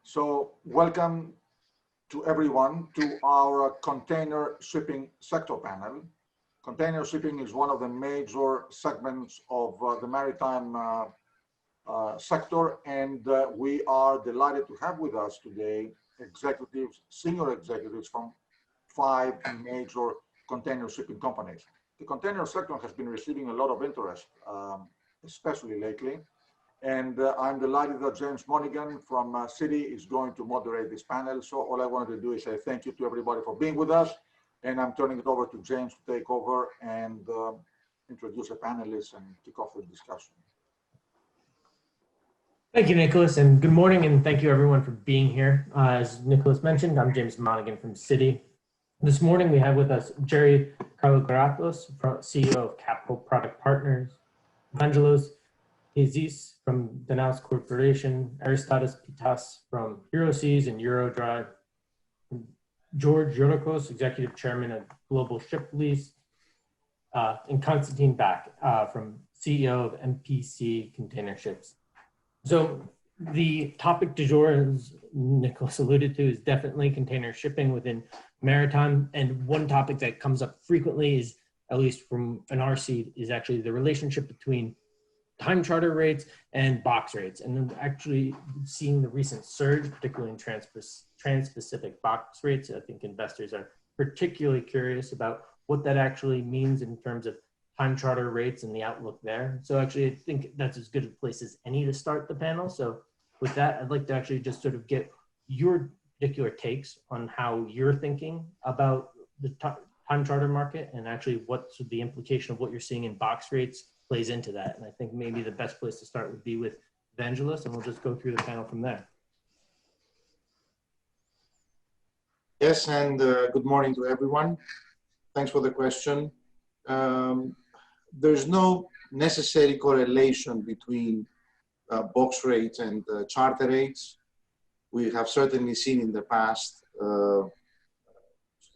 So welcome to everyone to our container shipping sector panel. Container shipping is one of the major segments of the maritime sector, and we are delighted to have with us today executives, senior executives from 5 major container shipping companies. The container sector has been receiving a lot of interest, especially lately. And I'm delighted that James Monigan from Citi is going to moderate this panel. So all I wanted to do is say thank you to everybody for being with us. And I'm turning it over to James to take over and introduce the panelists and kick off the discussion. Thank you, Nicholas, and good morning, and thank you everyone for being here. As Nicholas mentioned, I'm James Monigan from Citi. This morning we have with us Jerry Kalogiratos, CEO of Capital Product Partners, Evangelos from Danaos Corporation, Aristides Pittas from Euroseas and Eurodry, Youroukos, Executive Chairman of Global Ship Lease, and Constantin Baack from CEO of MPCC Container Ships. So the topic du jour, as Nicholas alluded to, is definitely container shipping within maritime. And one topic that comes up frequently is, at least from an our seat, is actually the relationship between time charter rates and box rates. And then actually seeing the recent surge, particularly in trans-Pacific box rates, I think investors are particularly curious about what that actually means in terms of time charter rates and the outlook there. So actually, I think that's as good a place as any to start the panel. So with that, I'd like to actually just sort of get your particular takes on how you're thinking about the time charter market and actually what's the implication of what you're seeing in box rates plays into that. And I think maybe the best place to start would be with Evangelos, and we'll just go through the panel from there. Yes, and good morning to everyone. Thanks for the question. There's no necessary correlation between box rates and charter rates. We have certainly seen in the past,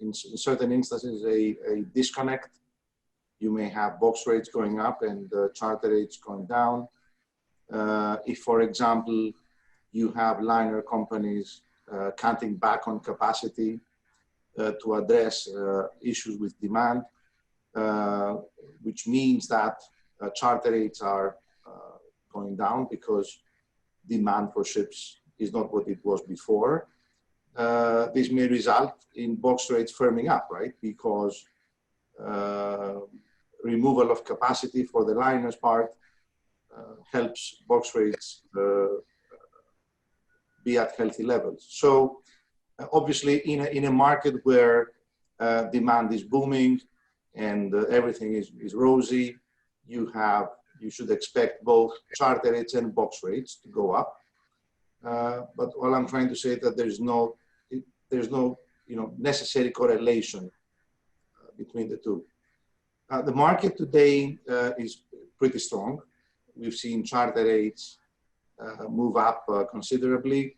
in certain instances, a disconnect. You may have box rates going up and charter rates going down. If, for example, you have liner companies cutting back on capacity to address issues with demand, which means that charter rates are going down because demand for ships is not what it was before. This may result in box rates firming up, right? Because removal of capacity for the liner's part helps box rates be at healthy levels. So obviously in a market where demand is booming and everything is rosy, you should expect both charter rates and box rates to go up. But all I'm trying to say is that there's no necessary correlation between the two. The market today is pretty strong. We've seen charter rates move up considerably,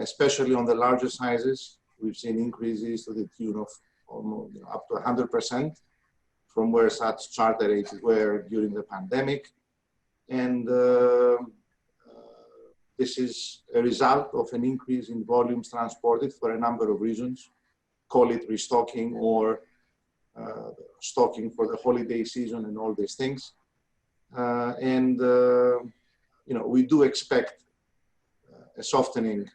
especially on the larger sizes. We've seen increases to the tune of almost up to 100% from where such charter rates were during the pandemic. And this is a result of an increase in volumes transported for a number of reasons. Call it restocking or stocking for the holiday season and all these things. We do expect a softening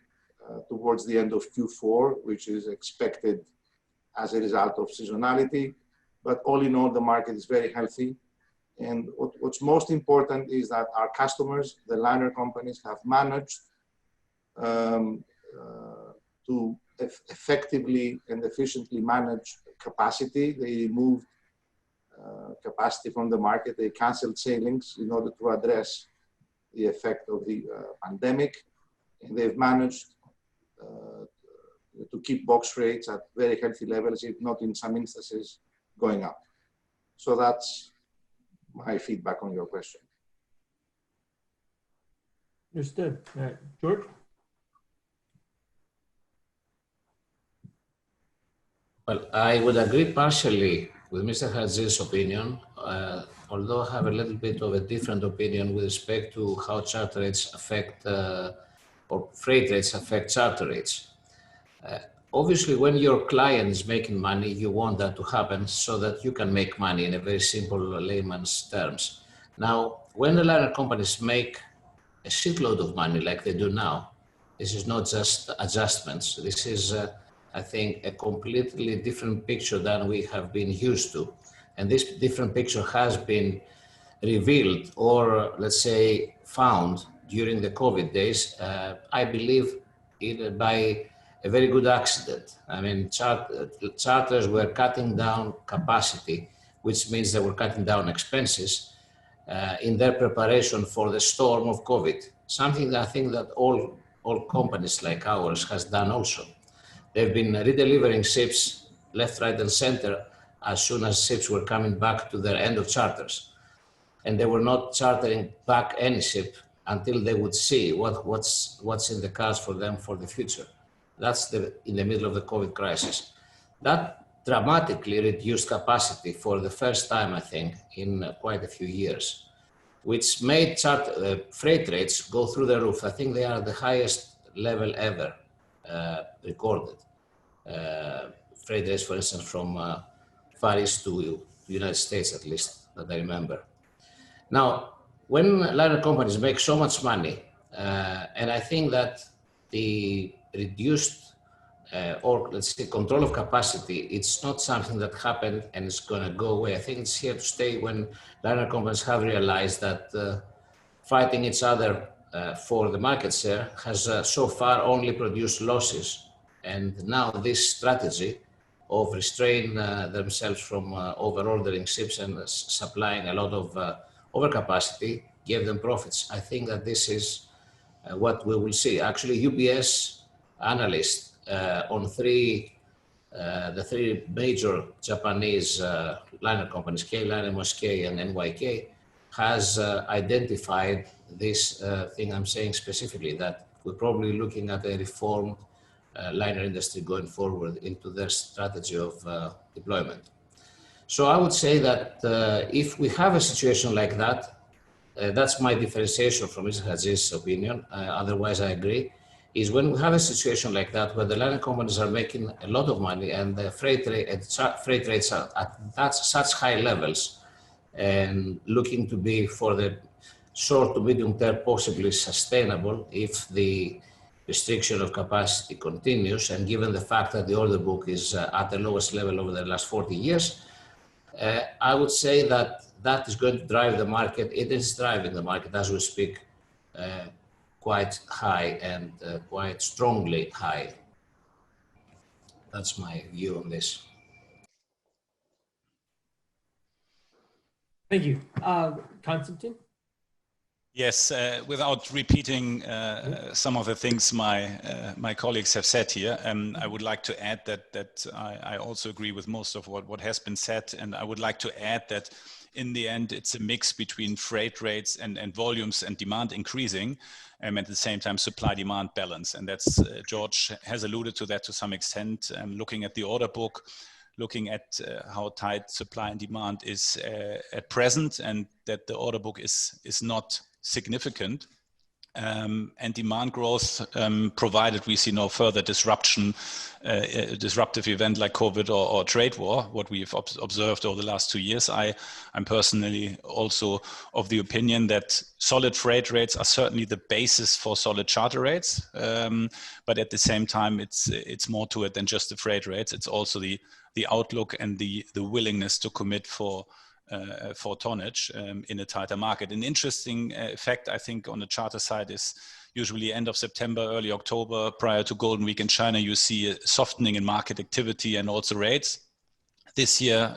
towards the end of Q4, which is expected as a result of seasonality. But all in all, the market is very healthy. And what's most important is that our customers, the liner companies, have managed to effectively and efficiently manage capacity. They removed capacity from the market. They canceled sailings in order to address the effect of the pandemic. And they've managed to keep box rates at very healthy levels, if not in some instances going up. So that's my feedback on your question. Understood. George? Well, I would agree partially with Mr. Chatzis' opinion, although I have a little bit of a different opinion with respect to how charter rates affect or freight rates affect charter rates. Obviously, when your client is making money, you want that to happen so that you can make money in a very simple layman's terms. Now, when the liner companies make a shitload of money like they do now, this is not just adjustments. This is, I think, a completely different picture than we have been used to. And this different picture has been revealed or, let's say, found during the COVID days, I believe, by a very good accident. I mean, charters were cutting down capacity, which means they were cutting down expenses in their preparation for the storm of COVID. Something that I think that all companies like ours has done also. They've been redelivering ships left, right, and center as soon as ships were coming back to their end of charters. And they were not chartering back any ship until they would see what's in the cards for them for the future. That's in the middle of the COVID crisis. That dramatically reduced capacity for the first time, I think, in quite a few years, which made freight rates go through the roof. I think they are the highest level ever recorded. Freight rates, for instance, from Far East to the United States, at least, that I remember. Now, when liner companies make so much money, and I think that the reduced or let's say control of capacity, it's not something that happened and it's going to go away. I think it's here to stay when liner companies have realized that fighting each other for the market share has so far only produced losses. And now this strategy of restraining themselves from over-ordering ships and supplying a lot of overcapacity gave them profits. I think that this is what we will see. Actually, UBS analysts on the three major Japanese liner companies, K-Line, MSK, and NYK, has identified this thing I'm saying specifically, that we're probably looking at a reformed liner industry going forward into their strategy of deployment. So I would say that if we have a situation like that, that's my differentiation from Mr. Chatzis' opinion, otherwise I agree, is when we have a situation like that where the liner companies are making a lot of money and the freight rates are at such high levels and looking to be for the short to medium term possibly sustainable if the restriction of capacity continues, and given the fact that the order book is at the lowest level over the last 40 years, I would say that that is going to drive the market. It is driving the market as we speak quite high and quite strongly high. That's my view on this. Thank you. Constantin? Yes, without repeating some of the things my colleagues have said here, I would like to add that I also agree with most of what has been said, and I would like to add that in the end, it's a mix between freight rates and volumes and demand increasing, and at the same time supply-demand balance. And that's, George has alluded to that to some extent, looking at the order book, looking at how tight supply and demand is at present, and that the order book is not significant, and demand growth, provided we see no further disruption, a disruptive event like COVID or trade war, what we've observed over the last 2 years. I'm personally also of the opinion that solid freight rates are certainly the basis for solid charter rates, but at the same time, it's more to it than just the freight rates. It's also the outlook and the willingness to commit for tonnage in a tighter market. An interesting fact, I think, on the charter side is usually end of September, early October, prior to Golden Week in China, you see a softening in market activity and also rates. This year,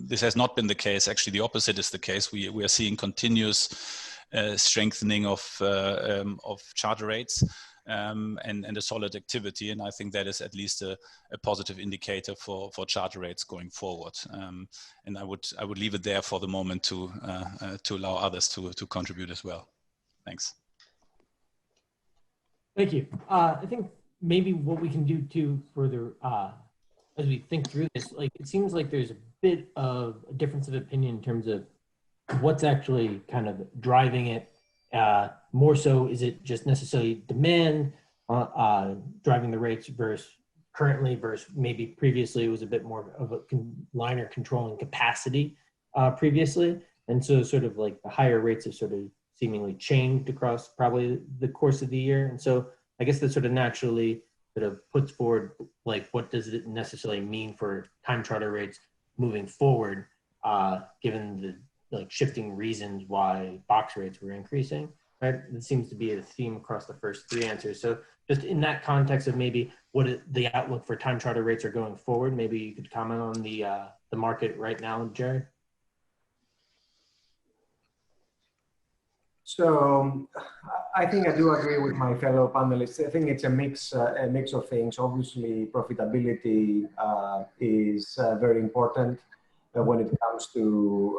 this has not been the case. Actually, the opposite is the case. We are seeing continuous strengthening of charter rates. And a solid activity, and I think that is at least a positive indicator for charter rates going forward. And I would leave it there for the moment to allow others to contribute as well. Thanks. Thank you. I think maybe what we can do too further as we think through this, like it seems like there's a bit of a difference of opinion in terms of what's actually kind of driving it. more so, is it just necessarily demand driving the rates versus currently versus maybe previously it was a bit more of a liner controlling capacity previously? And so sort of like the higher rates have sort of seemingly changed across probably the course of the year. And so I guess that sort of naturally sort of puts forward, like, what does it necessarily mean for time charter rates moving forward, given the like shifting reasons why box rates were increasing, right? It seems to be a theme across the first three answers. So just in that context of maybe what the outlook for time charter rates are going forward, maybe you could comment on the market right now, Jerry. So I think I do agree with my fellow panelists. I think it's a mix of things. Obviously, profitability is very important when it comes to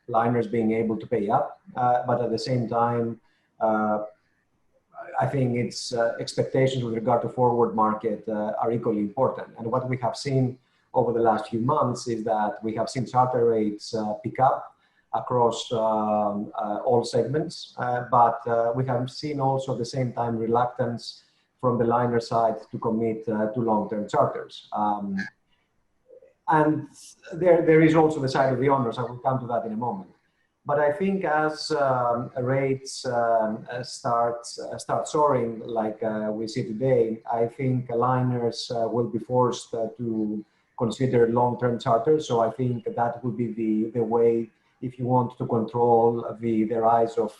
liners being able to pay up. But at the same time, I think it's expectations with regard to forward market are equally important. And what we have seen over the last few months is that we have seen charter rates pick up across all segments, but we have seen also at the same time reluctance from the liner side to commit to long-term charters. And there is also the side of the owners. I will come to that in a moment. But I think as rates start soaring like we see today, I think liners will be forced to consider long-term charters. So I think that would be the way if you want to control the rise of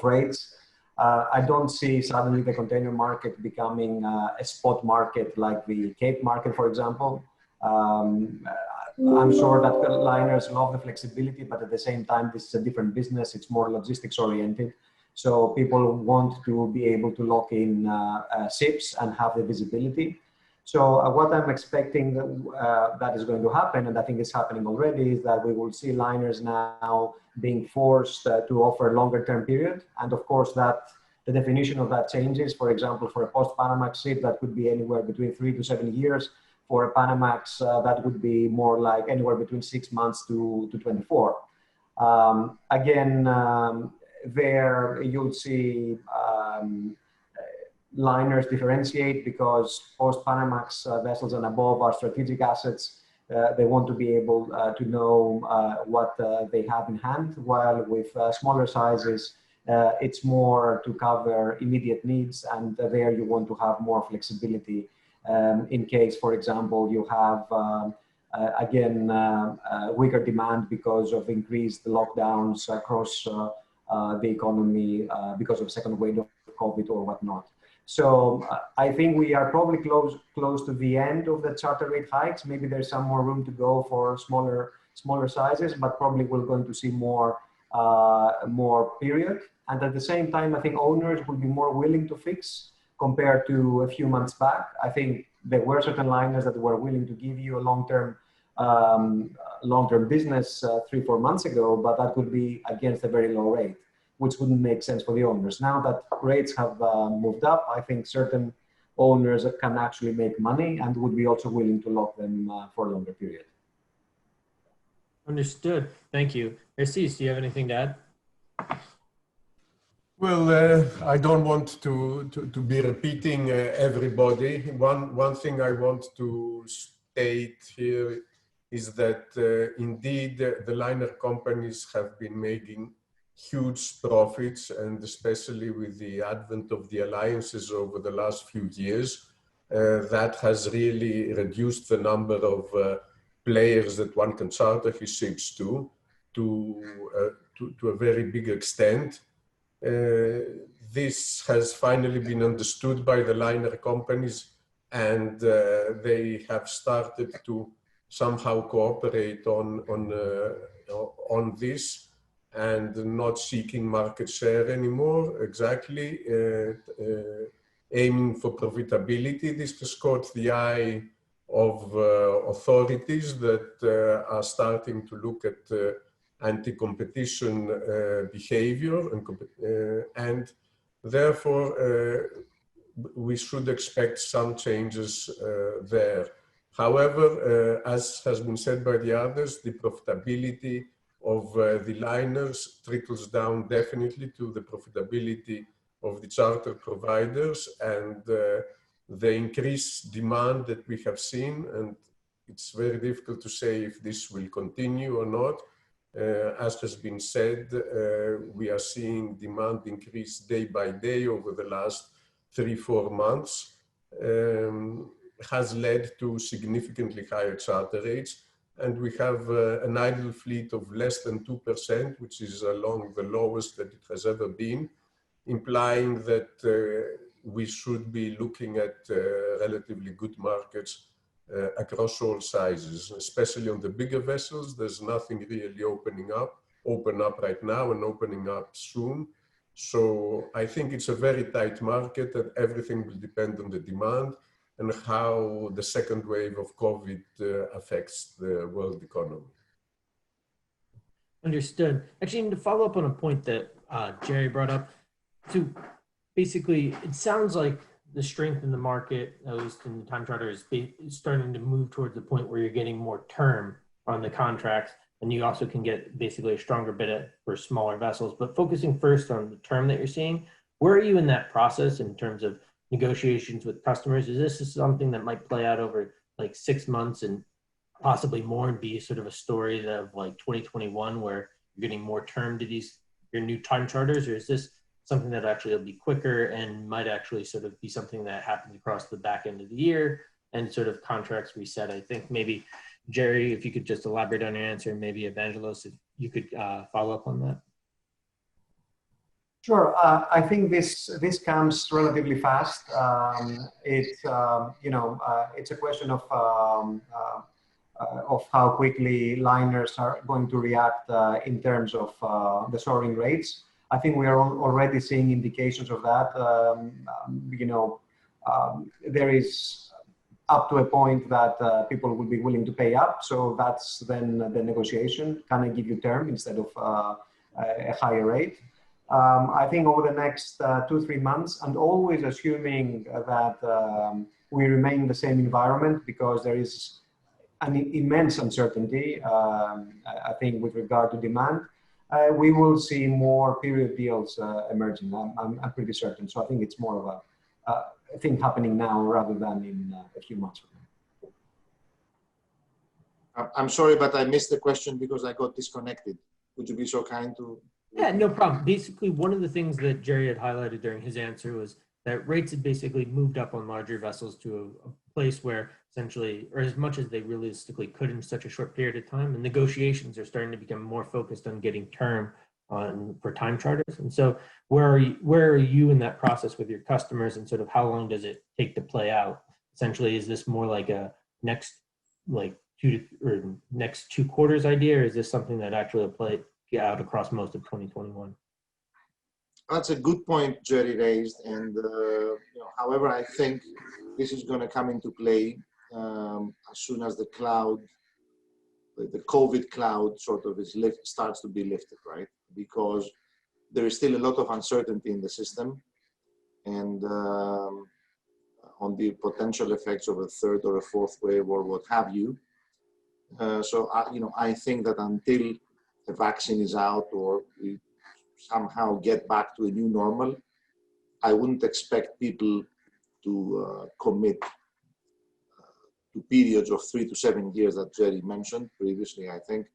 rates. I don't see suddenly the container market becoming a spot market like the Cape market, for example. I'm sure that liners love the flexibility, but at the same time, this is a different business. It's more logistics oriented. So people want to be able to lock in ships and have the visibility. So what I'm expecting that is going to happen, and I think it's happening already, is that we will see liners now being forced to offer longer term period. And of course, that the definition of that changes. For example, for a post-Panamax ship, that could be anywhere between 3 to 7 years. For a Panamax, that would be more like anywhere between 6 months to 24. Again, there you'll see liners differentiate because post-Panamax vessels and above are strategic assets. They want to be able to know what they have in hand, while with smaller sizes, it's more to cover immediate needs, and there you want to have more flexibility in case, for example, you have, again, weaker demand because of increased lockdowns across the economy because of second wave of COVID or whatnot. So I think we are probably close to the end of the charter rate hikes. Maybe there's some more room to go for smaller sizes, but probably we're going to see more period. And at the same time, I think owners will be more willing to fix compared to a few months back. I think there were certain liners that were willing to give you a long-term business 3-4 months ago, but that would be against a very low rate, which wouldn't make sense for the owners. Now that rates have moved up, I think certain owners can actually make money and would be also willing to lock them for a longer period. Understood. Thank you. Aristides, do you have anything to add? Well, I don't want to be repeating everybody. One thing I want to state here is that indeed the liner companies have been making huge profits, and especially with the advent of the alliances over the last few years, that has really reduced the number of players that one can charter his ships to a very big extent. This has finally been understood by the liner companies, and they have started to somehow cooperate on this and not seeking market share anymore, exactly, aiming for profitability. This has caught the eye of authorities that are starting to look at anti-competition behavior, and therefore we should expect some changes there. However, as has been said by the others, the profitability of the liners trickles down definitely to the profitability of the charter providers, and the increased demand that we have seen, and it's very difficult to say if this will continue or not. As has been said, we are seeing demand increase day by day over the last 3-4 months, has led to significantly higher charter rates. And we have an idle fleet of less than 2%, which is along the lowest that it has ever been, implying that we should be looking at relatively good markets across all sizes, especially on the bigger vessels. There's nothing really open up right now and opening up soon. So I think it's a very tight market, and everything will depend on the demand and how the second wave of COVID affects the world economy. Understood. Actually, to follow up on a point that Jerry brought up, so basically it sounds like the strength in the market, at least in the time charter, is starting to move towards the point where you're getting more term on the contracts, and you also can get basically a stronger bid for smaller vessels. But focusing first on the term that you're seeing, where are you in that process in terms of negotiations with customers? Is this something that might play out over like 6 months and possibly more, and be sort of a story of like 2021 where you're getting more term to your new time charters, or is this something that actually will be quicker and might actually sort of be something that happens across the back end of the year and sort of contracts reset? I think maybe, Jerry, if you could just elaborate on your answer, and maybe Evangelos, if you could follow up on that. Sure. I think this comes relatively fast. It's a question of how quickly liners are going to react in terms of the soaring rates. I think we are already seeing indications of that. There is up to a point that people will be willing to pay up. So that's then the negotiation. Can I give you term instead of a higher rate? I think over the next 2-3 months, and always assuming that we remain in the same environment, because there is an immense uncertainty, I think, with regard to demand, we will see more period deals emerging. I'm pretty certain. So I think it's more of a thing happening now rather than in a few months from now. I'm sorry, but I missed the question because I got disconnected. Would you be so kind to? Yeah, no problem. Basically, one of the things that Jerry had highlighted during his answer was that rates had basically moved up on larger vessels to a place where essentially, or as much as they realistically could in such a short period of time, and negotiations are starting to become more focused on getting term for time charters. And so where are you in that process with your customers, and sort of how long does it take to play out? Essentially, is this more like a next 2 quarters idea, or is this something that actually will play out across most of 2021? That's a good point Jerry raised, and however, I think this is going to come into play as soon as the COVID cloud sort of starts to be lifted, right? Because there is still a lot of uncertainty in the system, and on the potential effects of a third or a fourth wave or what have you. So I think that until the vaccine is out or we somehow get back to a new normal, I wouldn't expect people to commit to periods of 3 to 7 years that Jerry mentioned previously, I think.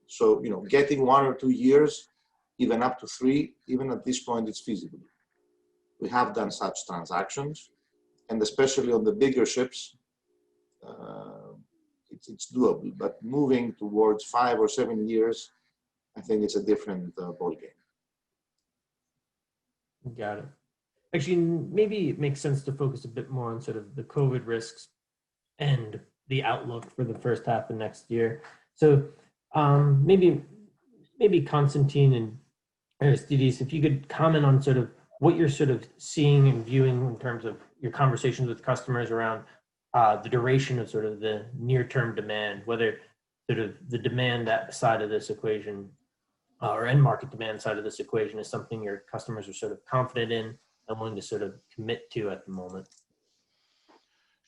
So, getting 1 or 2 years, even up to 3, even at this point, it's feasible. We have done such transactions, and especially on the bigger ships, it's doable. But moving towards 5 or 7 years, I think it's a different ballgame. Got it. Actually, maybe it makes sense to focus a bit more on sort of the COVID risks and the outlook for the first half of next year. So maybe Constantin and Aristides, if you could comment on sort of what you're sort of seeing and viewing in terms of your conversations with customers around the duration of sort of the near-term demand, whether sort of the demand side of this equation or end market demand side of this equation is something your customers are sort of confident in and willing to sort of commit to at the moment.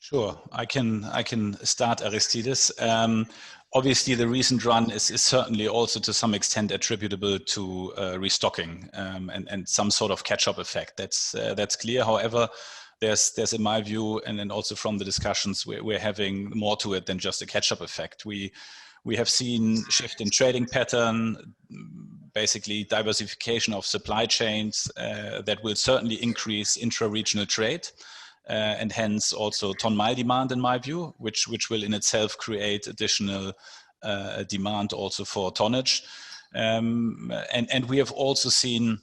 Sure, I can start, Aristides. obviously, the recent run is certainly also to some extent attributable to restocking and some sort of catch-up effect. That's clear. However, there's in my view, and then also from the discussions, we're having more to it than just a catch-up effect. We have seen shift in trading pattern, basically diversification of supply chains that will certainly increase intra-regional trade. And hence also ton-mile demand, in my view, which will in itself create additional demand also for tonnage. And we have also seen,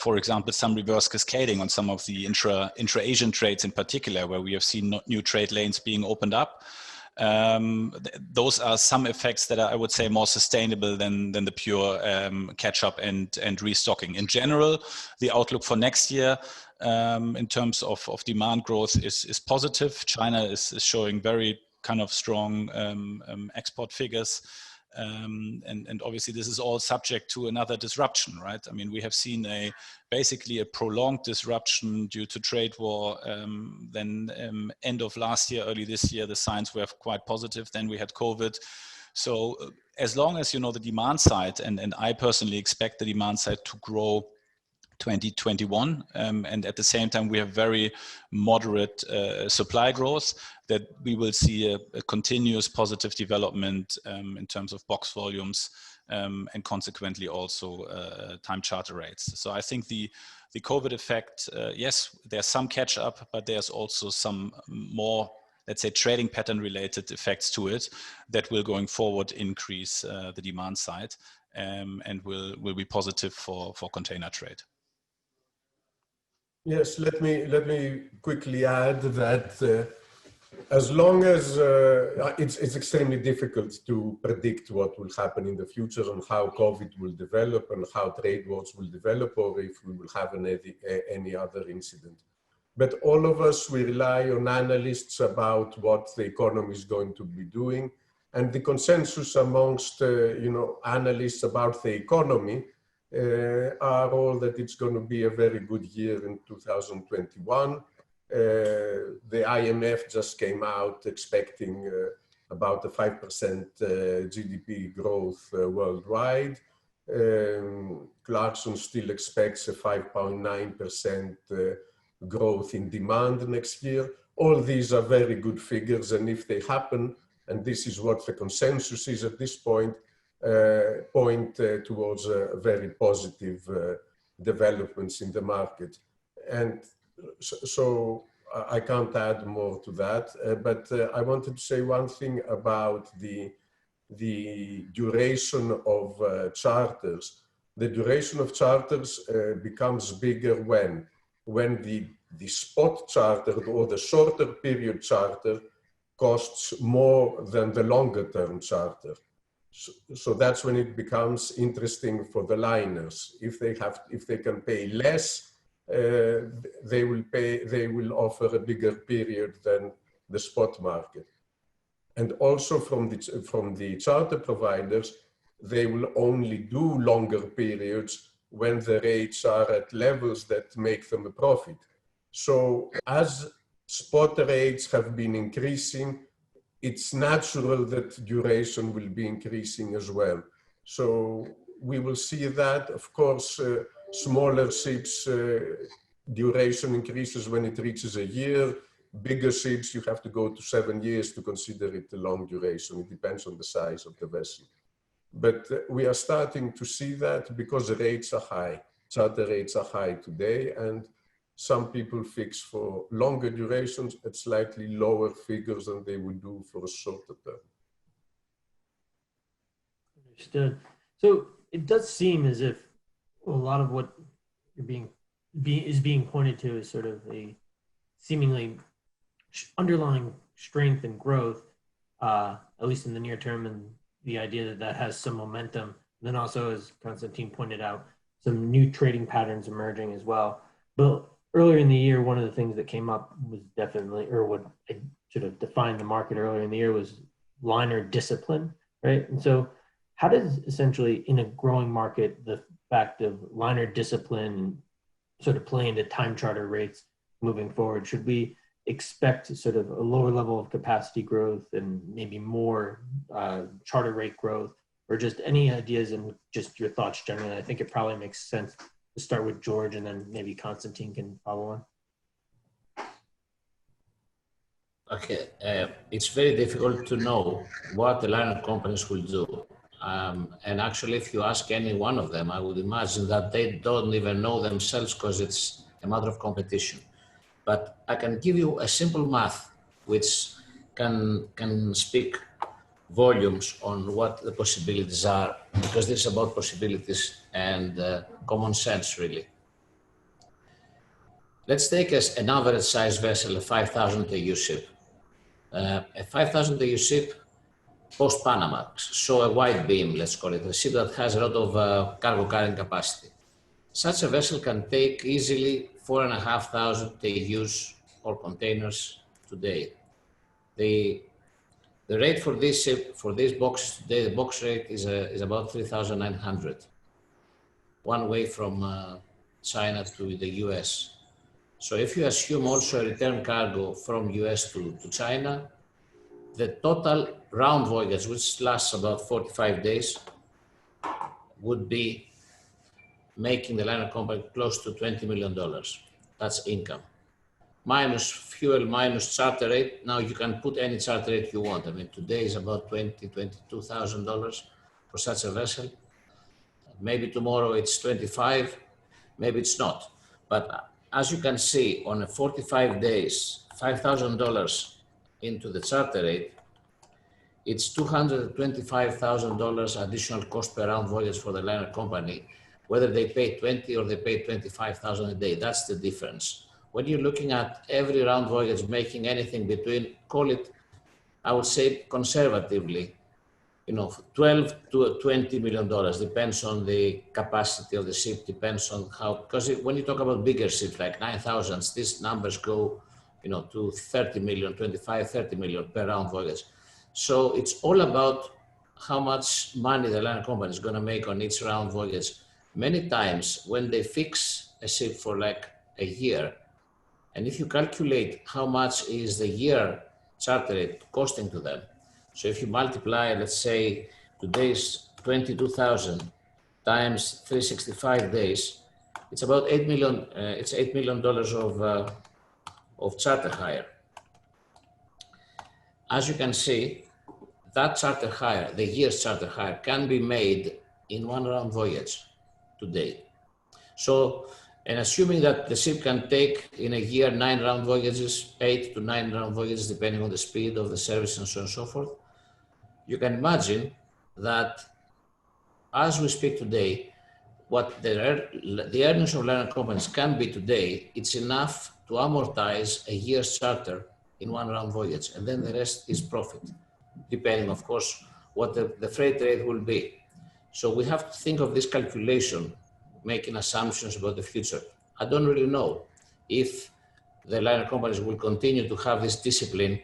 for example, some reverse cascading on some of the intra-Asian trades in particular, where we have seen new trade lanes being opened up. Those are some effects that are, I would say, more sustainable than the pure catch-up and restocking. In general, the outlook for next year in terms of demand growth is positive. China is showing very kind of strong export figures. And obviously this is all subject to another disruption, right? I mean, we have seen basically a prolonged disruption due to trade war. Then end of last year, early this year, the signs were quite positive. Then we had COVID. So as long as, you know, the demand side, and I personally expect the demand side to grow 2021, and at the same time we have very moderate supply growth, that we will see a continuous positive development in terms of box volumes and consequently also time charter rates. So I think the COVID effect, yes, there's some catch up, but there's also some more, let's say, trading pattern related effects to it that will going forward increase the demand side and will be positive for container trade. Yes, let me quickly add that as long as it's extremely difficult to predict what will happen in the future and how COVID will develop and how trade wars will develop, or if we will have any other incident. But all of us, we rely on analysts about what the economy is going to be doing, and the consensus amongst analysts about the economy are all that it's going to be a very good year in 2021. The IMF just came out expecting about a 5% GDP growth worldwide. Clarkson still expects a 5.9% growth in demand next year. All these are very good figures, and if they happen, and this is what the consensus is at this point, point towards very positive developments in the market. And so I can't add more to that, but I wanted to say one thing about the duration of charters. The duration of charters becomes bigger when the spot charter or the shorter period charter costs more than the longer term charter. So that's when it becomes interesting for the liners. If they can pay less, they will offer a bigger period than the spot market. And also from the charter providers, they will only do longer periods when the rates are at levels that make them a profit. So as spot rates have been increasing, it's natural that duration will be increasing as well. So we will see that. Of course, smaller ships, duration increases when it reaches a year. Bigger ships, you have to go to 7 years to consider it a long duration. It depends on the size of the vessel. But we are starting to see that because the rates are high. Charter rates are high today, and some people fix for longer durations at slightly lower figures than they would do for a shorter term. Understood. So it does seem as if a lot of what you're being pointed to is sort of a seemingly underlying strength and growth, at least in the near term, and the idea that has some momentum. And then also, as Constantin pointed out, some new trading patterns emerging as well. But earlier in the year, one of the things that came up was definitely, or what I should have defined the market earlier in the year, was liner discipline, right? And so how does essentially in a growing market, the fact of liner discipline sort of play into time charter rates moving forward? Should we expect sort of a lower level of capacity growth and maybe more charter rate growth, or just any ideas and just your thoughts generally? I think it probably makes sense to start with George and then maybe Constantin can follow on. Okay, it's very difficult to know what the liner companies will do. And actually, if you ask any one of them, I would imagine that they don't even know themselves because it's a matter of competition. But I can give you a simple math which can speak volumes on what the possibilities are, because this is about possibilities and common sense, really. Let's take as an average size vessel, a 5,000 TEU ship. A 5,000 TEU ship post-Panamax, so a wide beam, let's call it, a ship that has a lot of cargo carrying capacity. Such a vessel can take easily 4,500 TEUs or containers today. The rate for this ship, for this box today, the box rate is about 3,900, one way from China to the US. So if you assume also a return cargo from US to China, the total round voyage, which lasts about 45 days, would be making the liner company close to $20 million. That's income. Minus fuel, minus charter rate. Now you can put any charter rate you want. I mean, today is about $22,000 for such a vessel. Maybe tomorrow it's 25, maybe it's not. But as you can see, on a 45 days, $5,000 into the charter rate, it's $225,000 additional cost per round voyage for the liner company, whether they pay 20 or they pay 25,000 a day. That's the difference. When you're looking at every round voyage making anything between, call it, I would say conservatively, 12 to $20 million, depends on the capacity of the ship, depends on how, because when you talk about bigger ships like 9,000s, these numbers go, to 30 million, 25, 30 million per round voyage. So it's all about how much money the liner company is going to make on each round voyage. Many times when they fix a ship for like a year, and if you calculate how much is the year charter rate costing to them, so if you multiply, let's say today's 22,000 times 365 days, it's about $8 million. It's $8 million of charter hire. As you can see, that charter hire, the year's charter hire, can be made in one round voyage today. So, and assuming that the ship can take in a year 9 round voyages, 8 to 9 round voyages, depending on the speed of the service and so on and so forth, you can imagine that as we speak today, what the earnings of liner companies can be today, it's enough to amortize a year's charter in one round voyage, and then the rest is profit, depending, of course, what the freight rate will be. So we have to think of this calculation, making assumptions about the future. I don't really know if the liner companies will continue to have this discipline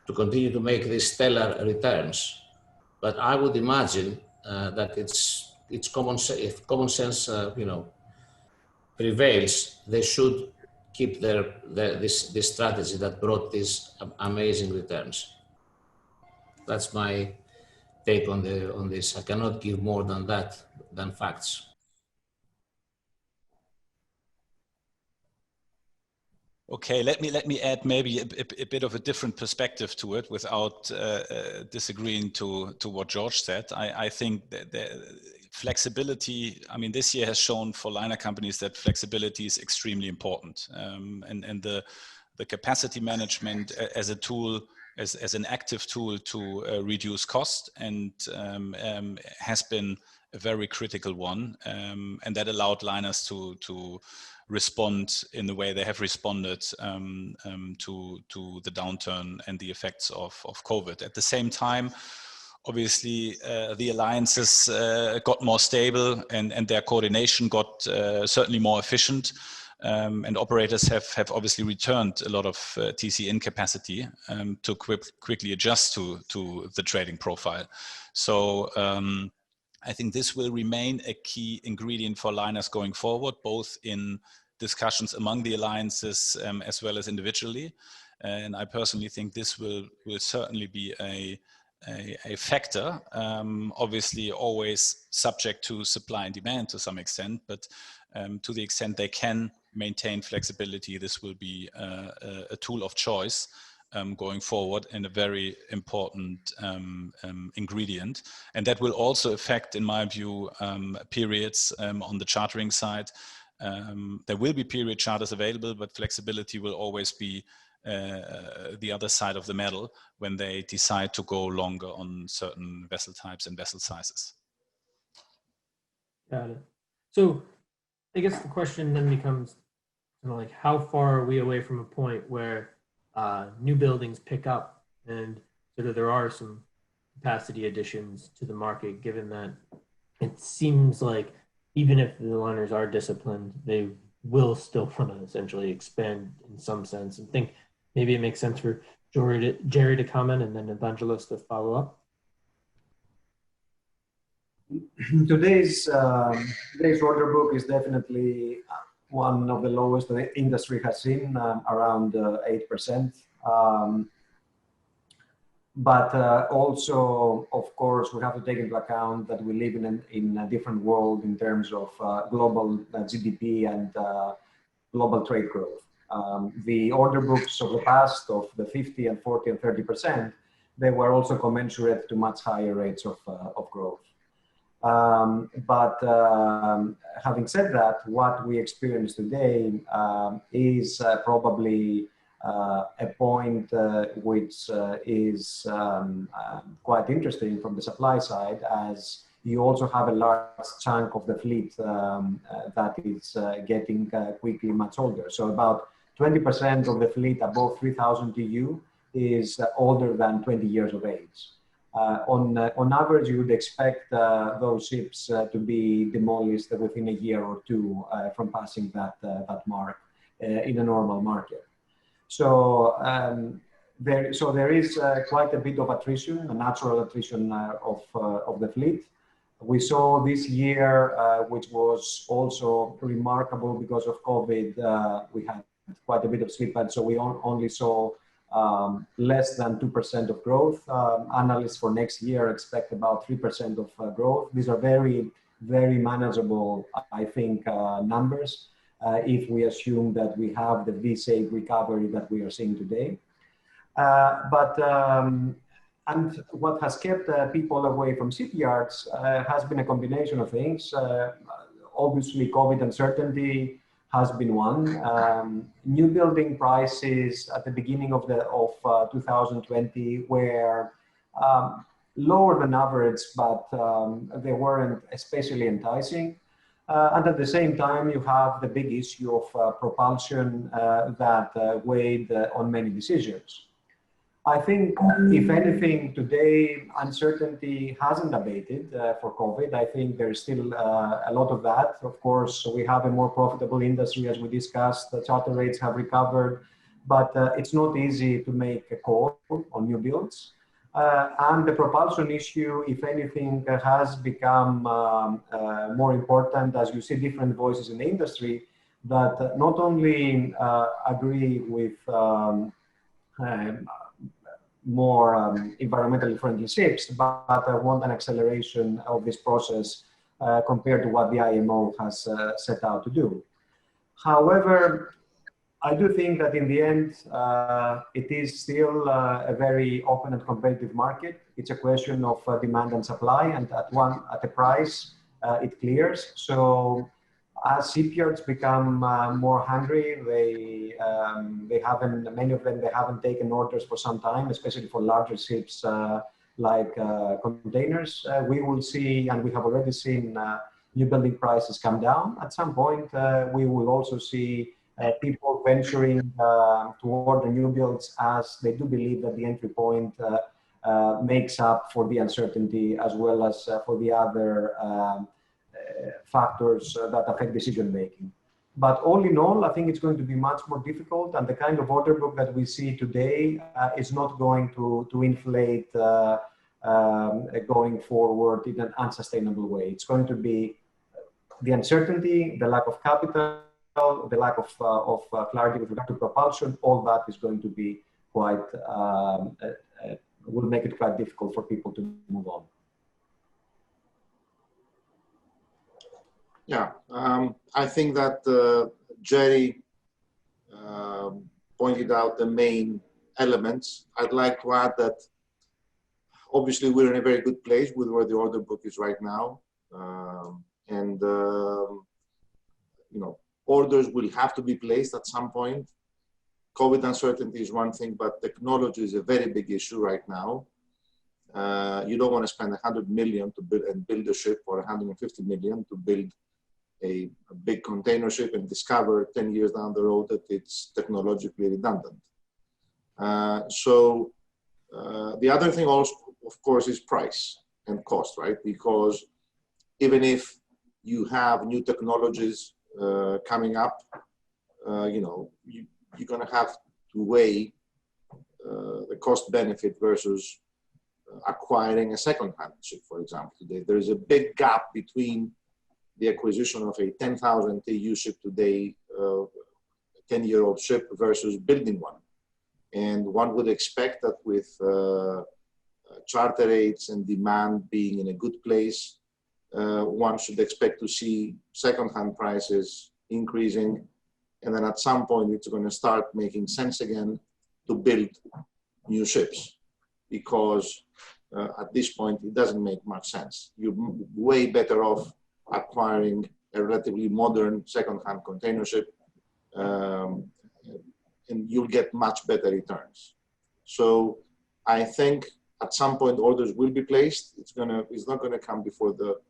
to continue to make these stellar returns. But I would imagine that it's common sense. If common sense, prevails, they should keep this strategy that brought these amazing returns. That's my take on this. I cannot give more than that, than facts. Okay, let me add maybe a bit of a different perspective to it without disagreeing to what George said. I think that the flexibility, I mean, this year has shown for liner companies that flexibility is extremely important. And the capacity management as a tool, as an active tool to reduce cost, and has been a very critical one. And that allowed liners to respond in the way they have responded to the downturn and the effects of COVID. At the same time, obviously, the alliances got more stable and their coordination got certainly more efficient. And operators have obviously returned a lot of TC-in capacity to quickly adjust to the trading profile. So I think this will remain a key ingredient for liners going forward, both in discussions among the alliances as well as individually. And I personally think this will certainly be a factor, obviously always subject to supply and demand to some extent, but to the extent they can maintain flexibility, this will be a tool of choice going forward and a very important ingredient. And that will also affect, in my view, periods on the chartering side. There will be period charters available, but flexibility will always be the other side of the medal when they decide to go longer on certain vessel types and vessel sizes. Got it. So I guess the question then becomes, you know, like, how far are we away from a point where new buildings pick up and sort of there are some capacity additions to the market, given that it seems like even if the liners are disciplined, they will still want to essentially expand in some sense. And think maybe it makes sense for Jerry to comment and then Evangelos to follow up. Today's order book is definitely one of the lowest the industry has seen, around 8%. But also, of course, we have to take into account that we live in a different world in terms of global GDP and global trade growth. The order books of the past of the 50 and 40 and 30%, they were also commensurate to much higher rates of growth. But having said that, what we experience today is probably a point which is quite interesting from the supply side, as you also have a large chunk of the fleet that is getting quickly much older. So about 20% of the fleet above 3,000 TEU is older than 20 years of age. On average, you would expect those ships to be demolished within a year or two from passing that mark in a normal market. So there is quite a bit of attrition, a natural attrition of the fleet. We saw this year, which was also remarkable because of COVID, we had quite a bit of slippage, so we only saw less than 2% of growth. Analysts for next year expect about 3% of growth. These are very, very manageable, I think, numbers if we assume that we have the V-shaped recovery that we are seeing today. And what has kept people away from shipyards has been a combination of things. Obviously, COVID uncertainty has been one. New building prices at the beginning of 2020 were lower than average, but they weren't especially enticing. And at the same time, you have the big issue of propulsion that weighed on many decisions. I think, if anything, today, uncertainty hasn't abated for COVID. I think there's still a lot of that. Of course, we have a more profitable industry, as we discussed. The charter rates have recovered, but it's not easy to make a call on new builds. And the propulsion issue, if anything, has become more important as you see different voices in the industry that not only agree with more environmentally friendly ships, but want an acceleration of this process compared to what the IMO has set out to do. However, I do think that in the end, it is still a very open and competitive market. It's a question of demand and supply, and at a price, it clears. So as shipyards become more hungry, many of them haven't taken orders for some time, especially for larger ships like containers. We will see, and we have already seen, new building prices come down. At some point, we will also see people venturing toward the new builds, as they do believe that the entry point makes up for the uncertainty as well as for the other factors that affect decision making. But all in all, I think it's going to be much more difficult, and the kind of order book that we see today is not going to inflate going forward in an unsustainable way. It's going to be the uncertainty, the lack of capital, the lack of clarity with regard to propulsion, all that is going to be quite, will make it quite difficult for people to move on. Yeah, I think that Jerry pointed out the main elements. I'd like to add that obviously we're in a very good place with where the order book is right now. You know, orders will have to be placed at some point. COVID uncertainty is one thing, but technology is a very big issue right now. You don't want to spend 100 million to build a ship, or 150 million to build a big container ship and discover 10 years down the road that it's technologically redundant. The other thing also, of course, is price and cost, right? Because even if you have new technologies coming up, you know, you're going to have to weigh the cost benefit versus acquiring a second-hand ship, for example. Today, there is a big gap between the acquisition of a 10,000 TEU ship today, a 10-year-old ship, versus building one. And one would expect that with charter rates and demand being in a good place, one should expect to see second-hand prices increasing. And then at some point, it's going to start making sense again to build new ships, because at this point, it doesn't make much sense. You're way better off acquiring a relatively modern second-hand container ship, and you'll get much better returns. So I think at some point orders will be placed. It's not going to come before the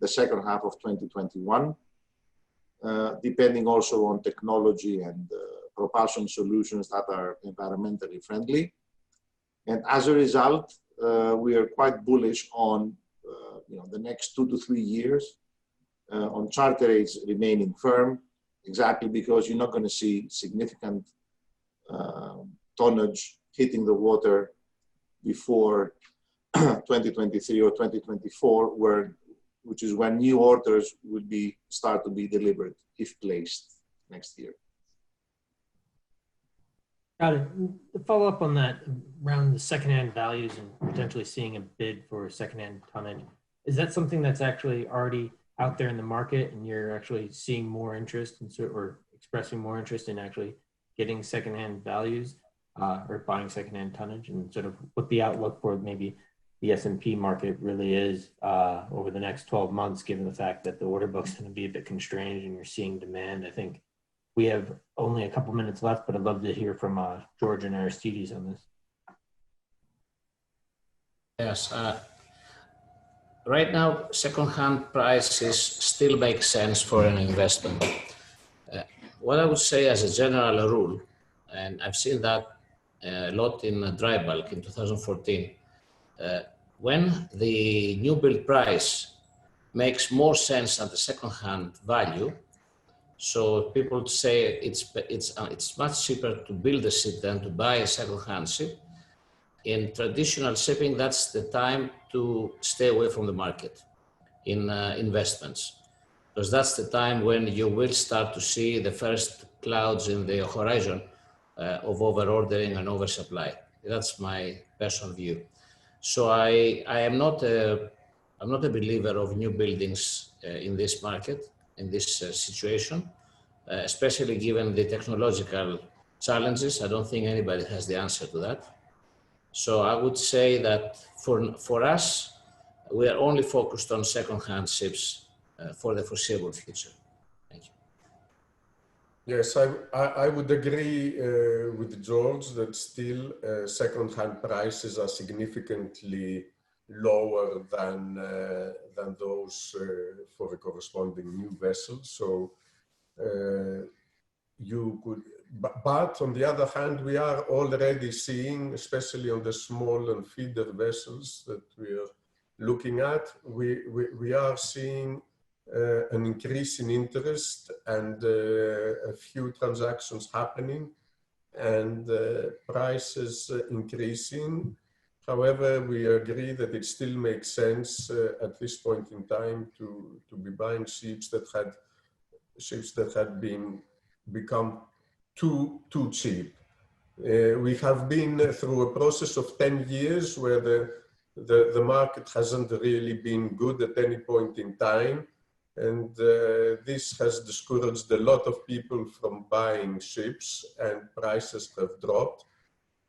second half of 2021, depending also on technology and propulsion solutions that are environmentally friendly. And as a result, we are quite bullish on the next 2 to 3 years on charter rates remaining firm, exactly because you're not going to see significant tonnage hitting the water before 2023 or 2024, which is when new orders will start to be delivered, if placed next year. Got it. To follow up on that, around the secondhand values and potentially seeing a bid for secondhand tonnage, is that something that's actually already out there in the market, and you're actually seeing more interest or expressing more interest in actually getting secondhand values or buying secondhand tonnage, and sort of what the outlook for maybe the S&P market really is over the next 12 months, given the fact that the order book's going to be a bit constrained and you're seeing demand? I think we have only a couple minutes left, but I'd love to hear from George and Aristides on this. Yes. Right now, second-hand prices still make sense for an investment. What I would say as a general rule, and I've seen that a lot in dry bulk in 2014, when the new build price makes more sense than the second-hand value, so people say it's much cheaper to build a ship than to buy a second-hand ship. In traditional shipping, that's the time to stay away from the market in investments, because that's the time when you will start to see the first clouds in the horizon of over-ordering and oversupply. That's my personal view. So I'm not a believer of new buildings in this market, in this situation, especially given the technological challenges. I don't think anybody has the answer to that. So I would say that for us, we are only focused on second-hand ships for the foreseeable future. Thank you. Yes, I would agree with George that still second-hand prices are significantly lower than those for a corresponding new vessel. So you could. But on the other hand, we are already seeing, especially on the small and feeder vessels that we are looking at, we are seeing an increase in interest and a few transactions happening and prices increasing. However, we agree that it still makes sense at this point in time to be buying ships that had ships that had become too cheap. We have been through a process of 10 years where the market hasn't really been good at any point in time. And this has discouraged a lot of people from buying ships, and prices have dropped.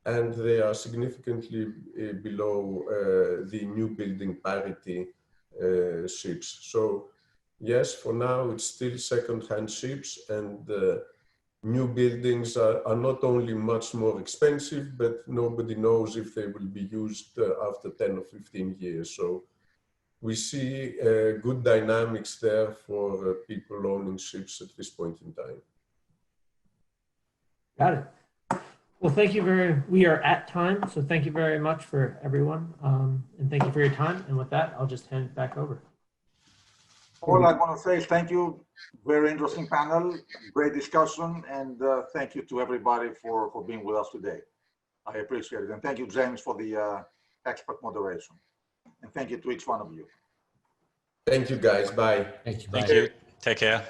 And they are significantly below the new building parity ships. So yes, for now, it's still second-hand ships, and new buildings are not only much more expensive, but nobody knows if they will be used after 10 or 15 years. So we see good dynamics there for people owning ships at this point in time. Got it. Well, thank you we are at time, so thank you very much for everyone. And thank you for your time. And with that, I'll just hand it back over. All I want to say is thank you. Very interesting panel, great discussion, and thank you to everybody for being with us today. I appreciate it. And thank you, James, for the expert moderation. And thank you to each one of you. Thank you, guys. Bye. Thank you. Thank you. Take care.